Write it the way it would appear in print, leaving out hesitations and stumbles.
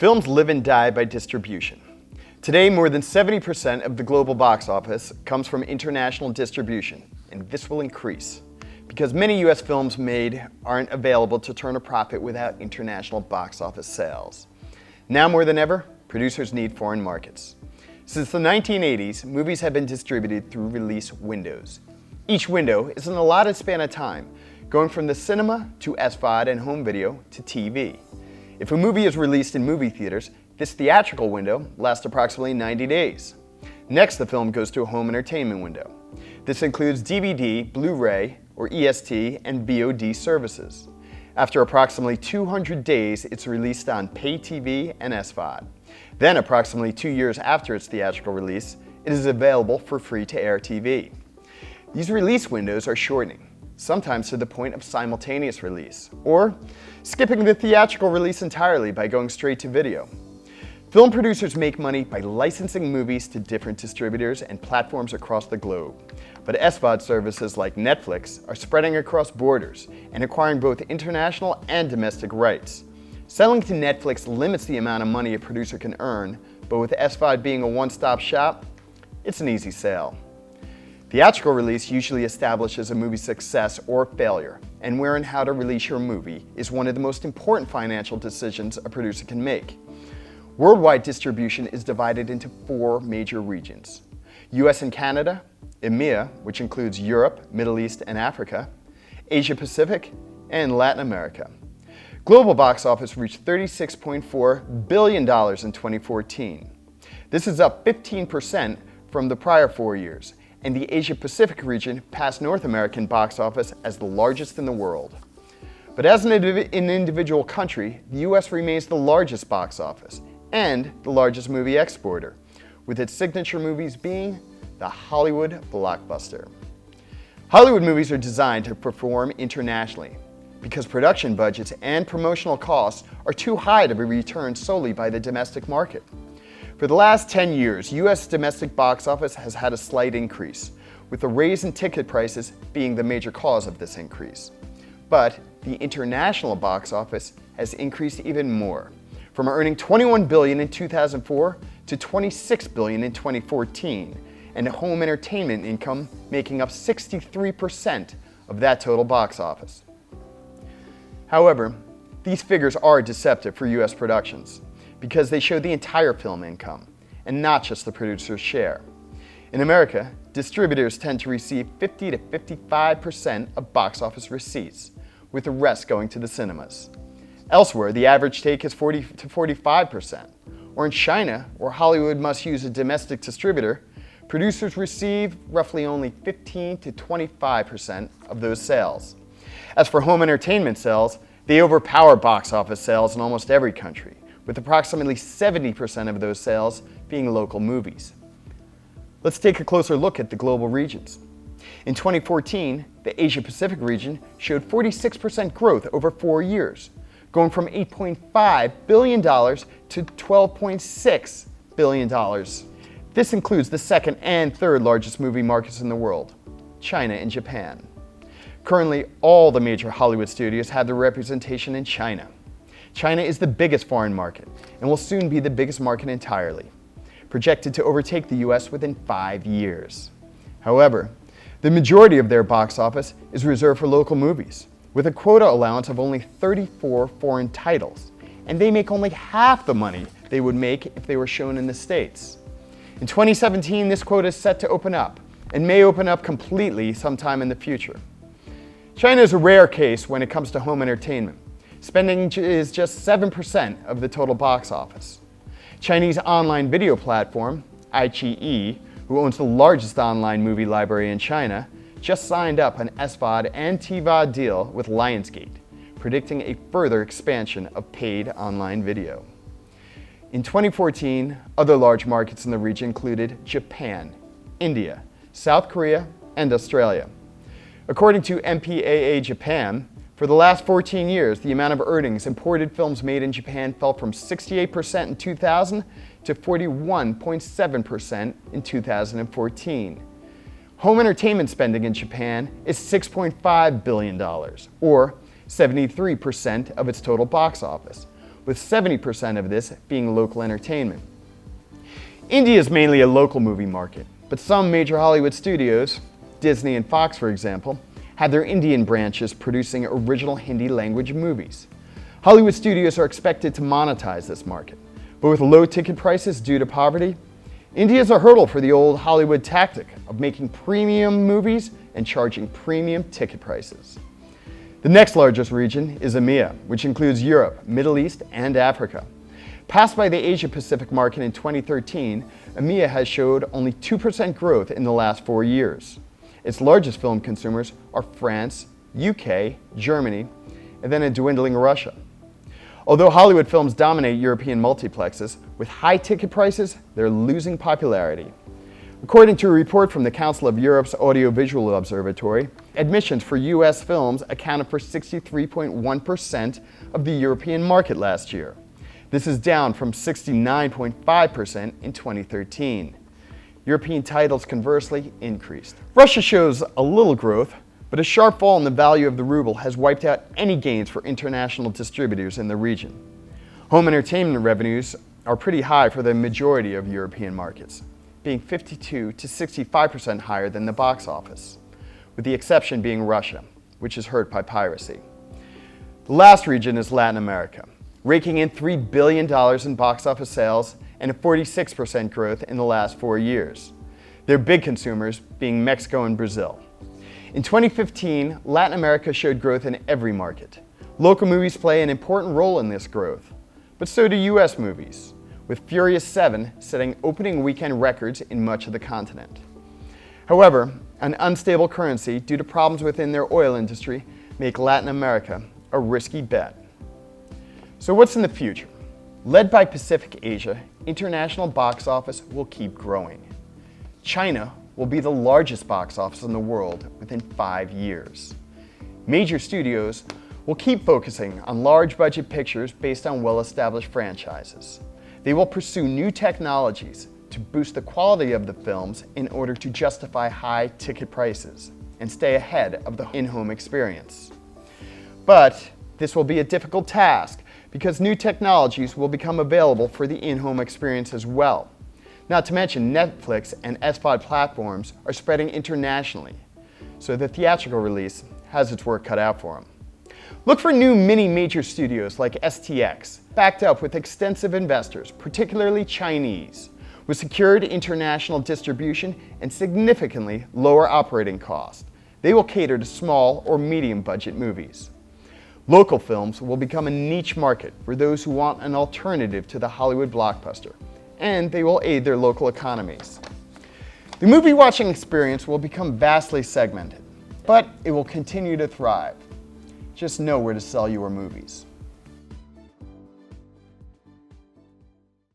Films live and die by distribution. Today, more than 70% of the global box office comes from international distribution, and this will increase because many US films made aren't available to turn a profit without international box office sales. Now more than ever, producers need foreign markets. Since the 1980s, movies have been distributed through release windows. Each window is an allotted span of time, going from the cinema to SVOD and home video to TV. If a movie is released in movie theaters, this theatrical window lasts approximately 90 days. Next, the film goes to a home entertainment window. This includes DVD, Blu-ray, or EST, and VOD services. After approximately 200 days, it's released on pay TV and SVOD. Then, approximately 2 years after its theatrical release, it is available for free-to-air TV. These release windows are shortening, sometimes to the point of simultaneous release, or skipping the theatrical release entirely by going straight to video. Film producers make money by licensing movies to different distributors and platforms across the globe. But SVOD services like Netflix are spreading across borders and acquiring both international and domestic rights. Selling to Netflix limits the amount of money a producer can earn, but with SVOD being a one-stop shop, it's an easy sale. Theatrical release usually establishes a movie's success or failure, and where and how to release your movie is one of the most important financial decisions a producer can make. Worldwide distribution is divided into 4 major regions: US and Canada, EMEA, which includes Europe, Middle East, and Africa, Asia Pacific, and Latin America. Global box office reached $36.4 billion in 2014. This is up 15% from the prior 4 years, and the Asia Pacific region passed North American box office as the largest in the world. But as an individual country, the US remains the largest box office and the largest movie exporter, with its signature movies being the Hollywood blockbuster. Hollywood movies are designed to perform internationally because production budgets and promotional costs are too high to be returned solely by the domestic market. For the last 10 years, US domestic box office has had a slight increase, with the raise in ticket prices being the major cause of this increase. But the international box office has increased even more, from earning $21 billion in 2004 to $26 billion in 2014, and home entertainment income making up 63% of that total box office. However, these figures are deceptive for US productions, because they show the entire film income, and not just the producer's share. In America, distributors tend to receive 50 to 55% of box office receipts, with the rest going to the cinemas. Elsewhere, the average take is 40 to 45%. Or in China, where Hollywood must use a domestic distributor, producers receive roughly only 15 to 25% of those sales. As for home entertainment sales, they overpower box office sales in almost every country, with approximately 70% of those sales being local movies. Let's take a closer look at the global regions. In 2014, the Asia Pacific region showed 46% growth over 4 years, going from $8.5 billion to $12.6 billion. This includes the second and third largest movie markets in the world, China and Japan. Currently, all the major Hollywood studios have their representation in China. China is the biggest foreign market and will soon be the biggest market entirely, projected to overtake the US within 5 years. However, the majority of their box office is reserved for local movies, with a quota allowance of only 34 foreign titles, and they make only half the money they would make if they were shown in the States. In 2017, this quota is set to open up, and may open up completely sometime in the future. China is a rare case when it comes to home entertainment. Spending is just 7% of the total box office. Chinese online video platform, iQIYI, who owns the largest online movie library in China, just signed up an SVOD and TVOD deal with Lionsgate, predicting a further expansion of paid online video. In 2014, other large markets in the region included Japan, India, South Korea, and Australia. According to MPAA Japan, for the last 14 years, the amount of earnings imported films made in Japan fell from 68% in 2000 to 41.7% in 2014. Home entertainment spending in Japan is $6.5 billion, or 73% of its total box office, with 70% of this being local entertainment. India is mainly a local movie market, but some major Hollywood studios, Disney and Fox for example, have their Indian branches producing original Hindi language movies. Hollywood studios are expected to monetize this market, but with low ticket prices due to poverty, India is a hurdle for the old Hollywood tactic of making premium movies and charging premium ticket prices. The next largest region is EMEA, which includes Europe, Middle East, and Africa. Passed by the Asia-Pacific market in 2013, EMEA has showed only 2% growth in the last 4 years. Its largest film consumers are France, UK, Germany, and then a dwindling Russia. Although Hollywood films dominate European multiplexes, with high ticket prices, they're losing popularity. According to a report from the Council of Europe's Audiovisual Observatory, admissions for US films accounted for 63.1% of the European market last year. This is down from 69.5% in 2013. European titles conversely increased. Russia shows a little growth, but a sharp fall in the value of the ruble has wiped out any gains for international distributors in the region. Home entertainment revenues are pretty high for the majority of European markets, being 52 to 65% higher than the box office, with the exception being Russia, which is hurt by piracy. The last region is Latin America, raking in $3 billion in box office sales and a 46% growth in the last 4 years. Their big consumers being Mexico and Brazil. In 2015, Latin America showed growth in every market. Local movies play an important role in this growth, but so do US movies, with Furious 7 setting opening weekend records in much of the continent. However, an unstable currency due to problems within their oil industry make Latin America a risky bet. So what's in the future? Led by Pacific Asia, international box office will keep growing. China will be the largest box office in the world within 5 years. Major studios will keep focusing on large budget pictures based on well-established franchises. They will pursue new technologies to boost the quality of the films in order to justify high ticket prices and stay ahead of the in-home experience. But this will be a difficult task because new technologies will become available for the in-home experience as well. Not to mention Netflix and SVOD platforms are spreading internationally, so the theatrical release has its work cut out for them. Look for new mini-major studios like STX, backed up with extensive investors, particularly Chinese, with secured international distribution and significantly lower operating costs. They will cater to small or medium budget movies. Local films will become a niche market for those who want an alternative to the Hollywood blockbuster, and they will aid their local economies. The movie watching experience will become vastly segmented, but it will continue to thrive. Just know where to sell your movies.